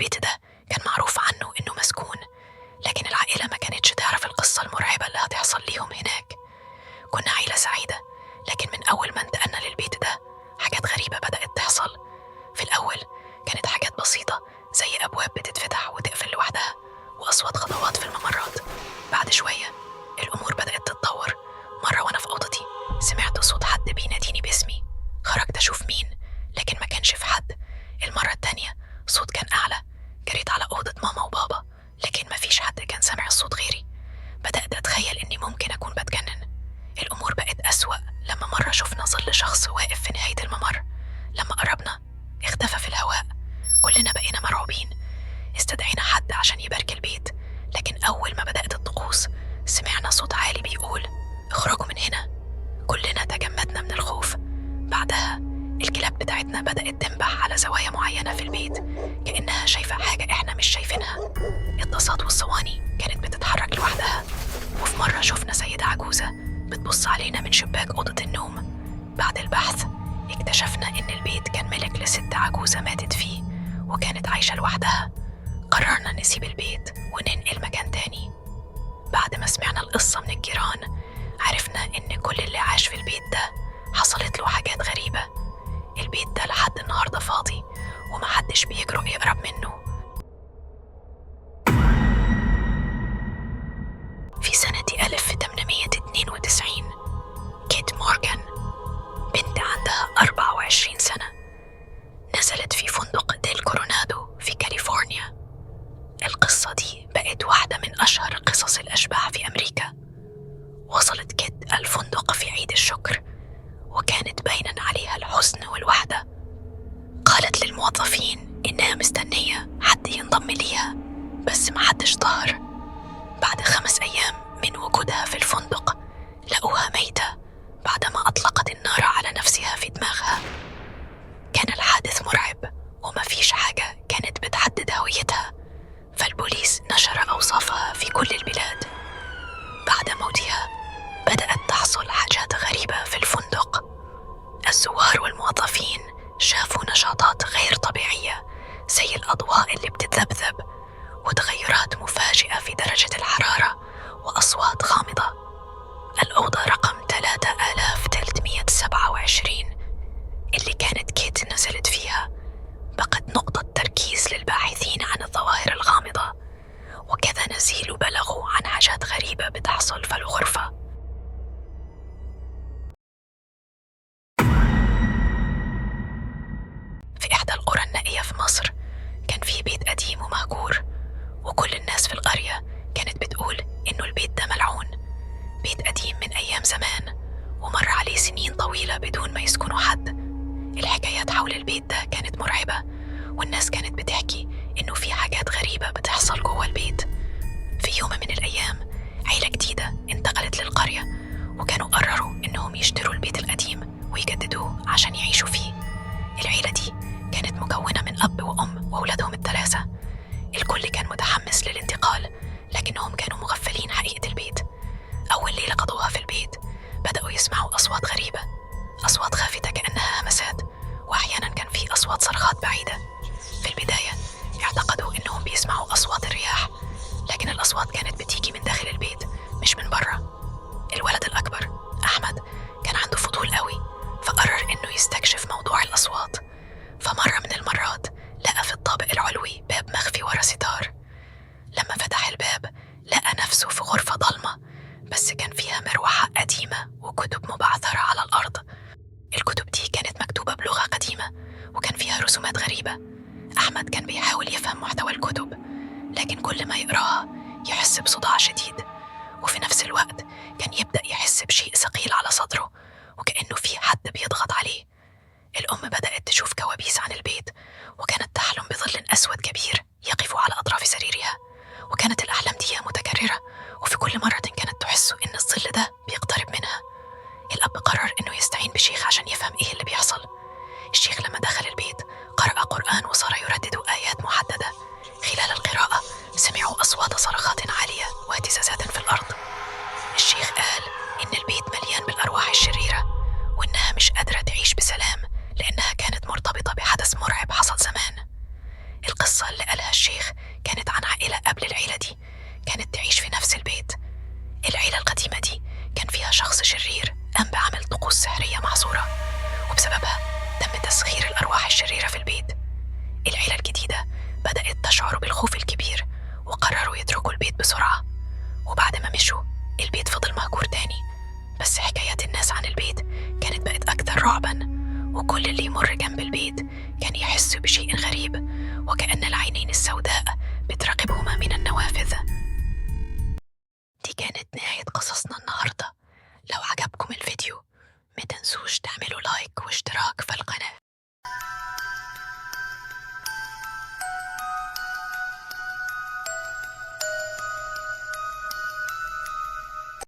البيت ده كان معروف عنه إنه مسكون، لكن العائلة ما كانتش تعرف القصة المرعبة اللي هتحصل ليهم هناك. كنا عائلة سعيدة، لكن من أول ما انتقلنا للبيت ده حاجات غريبة بدأت تحصل. في الأول كانت حاجات بسيطة زي أبواب بتتفتح وتقفل لوحدها وأصوات خطوات في الممرات. بعد شوية الأمور بدأت تتطور. مرة وأنا في أوضتي سمعت صوت حد بيناديني باسمي. خرجت أشوف مين، لكن ما كانش في حد. المرة التانية صوت كان أعلى. جريت على أوضة ماما وبابا، لكن ما فيش حد كان سامع الصوت غيري. بدأت أتخيل إني ممكن أكون بتجنن. الأمور بقت أسوأ لما مرة شفنا ظل شخص واقف في نهاية الممر. لما قربنا اختفى في الهواء. كلنا بقينا مرعوبين. استدعينا حد عشان يبارك البيت، لكن أول ما بدأت الطقوس سمعنا صوت عالي بيقول اخرجوا من هنا. كلنا تجمدنا من الخوف. بعدها الكلاب بتاعتنا بدأت تنبح على زوايا معينة في البيت، كأنها شايفة حاجة احنا مش شايفينها. الطاسات والصواني كانت بتتحرك لوحدها. وفي مرة شفنا سيدة عجوزة بتبص علينا من شباك أوضة النوم. بعد البحث اكتشفنا إن البيت كان ملك لست عجوزة ماتت فيه وكانت عايشة لوحدها. قررنا نسيب البيت وننقل مكان تاني. بعد ما سمعنا القصة من الجيران عرفنا إن كل اللي عاش في البيت ده حصلت له حاجات غريبة. البيت ده لحد النهاردة فاضي ومحدش بيجرؤ يقرب منه. في سنة 1892 كيت مورغان، بنت عندها 24 سنة، نزلت في فندق ديل كورونادو في كاليفورنيا. القصة دي بقت واحدة من أشهر قصص الأشباح في أمريكا. وصلت كيت الفندق في عيد الشكر وكانت باينة عليها الحزن والوحدة. قالت للموظفين إنها مستنية حد ينضم ليها، بس محدش ظهر. بعد 5 أيام من وجودها في الفندق لقوها ميتة بعدما أطلقت النار على نفسها في دماغها. كان الحادث مرعب ومفيش حاجة كانت بتحدد هويتها، فالبوليس نشر أوصافها في كل البلاد. بعد موتها بدأت تحصل حاجات غريبة في الفندق. الزوار والموظفين شافوا نشاطات غير طبيعية زي الأضواء اللي بتتذبذب وتغيرات مفاجئة في درجة الحرارة وأصوات غامضة. الأوضة رقم 3327 اللي كانت كيت نزلت فيها بقت نقطة تركيز للباحثين عن الظواهر الغامضة، وكذا نزيل بلغوا عن حاجات غريبة بتحصل في الغرفة. في إحدى القرى النائية في مصر كان في بيت قديم ومهجور، وكل الناس في القرية كانت بتقول إنه البيت ده ملعون. بيت قديم من أيام زمان ومر عليه سنين طويلة بدون ما يسكنوا حد. الحكايات حول البيت ده كانت مرعبة، والناس كانت بتحكي إنه في حاجات غريبة بتحصل جوه البيت. في يوم من الأيام عيلة جديدة انتقلت للقرية، وكانوا قرروا إنهم يشتروا البيت القديم ويجددوه عشان يعيشوا فيه. العيلة دي كانت مكونة من أب وأم وأولادهم ال3. الكل كان متحمس للانتقال، لكنهم كانوا مغفلين حقيقة البيت. أول ليلة قضوها في البيت بدأوا يسمعوا أصوات غريبة، أصوات خافتة كأنها همسات، وأحيانا كان في أصوات صرخات بعيدة. في البداية اعتقدوا إنهم بيسمعوا أصوات الرياح، لكن الأصوات كانت بتيجي من داخل البيت مش من برا. الولد الأكبر أحمد كان عنده فضول قوي، فقرر إنه يستكشف موضوع الأصوات. فمرة من المرات لقى في الطابق العلوي باب مخفي ورا ستار. لما فتح الباب لقى نفسه في غرفة ضلمة، بس كان فيها مروحة قديمة وكتب مبعثرة على الأرض. الكتب دي كانت مكتوبة بلغة قديمة وكان فيها رسومات غريبة. أحمد كان بيحاول يفهم محتوى الكتب، لكن كل ما يقراها يحس بصداع شديد، وفي نفس الوقت كان يبدأ يحس بشيء ثقيل على صدره وكأنه في حد بيضغط عليه. الأم بدأت تشوف كوابيس عن البيت، وكانت تحلم بظل أسود كبير يقف على أطراف سريرها. وكانت الأحلام دي متكررة، وفي كل مرة كانت تحس إن الظل ده بيقترب منها. الأب قرر إنه يستعين بشيخ عشان يفهم إيه اللي بيحصل. الشيخ لما دخل البيت قرأ قرآن وصار يردد آيات محددة. خلال القراءة سمعوا أصوات صرخات عالية واهتزازات شخص شرير قام بعمل طقوس سحرية محظورة، وبسببها تم تسخير الأرواح الشريرة في البيت. العيلة الجديدة بدأت تشعر بالخوف الكبير وقرروا يتركوا البيت بسرعة. وبعد ما مشوا البيت فضل مهجور تاني، بس حكايات الناس عن البيت كانت بقت أكثر رعباً، وكل اللي يمر جنب البيت كان يحس بشيء غريب، وكأن العينين السوداء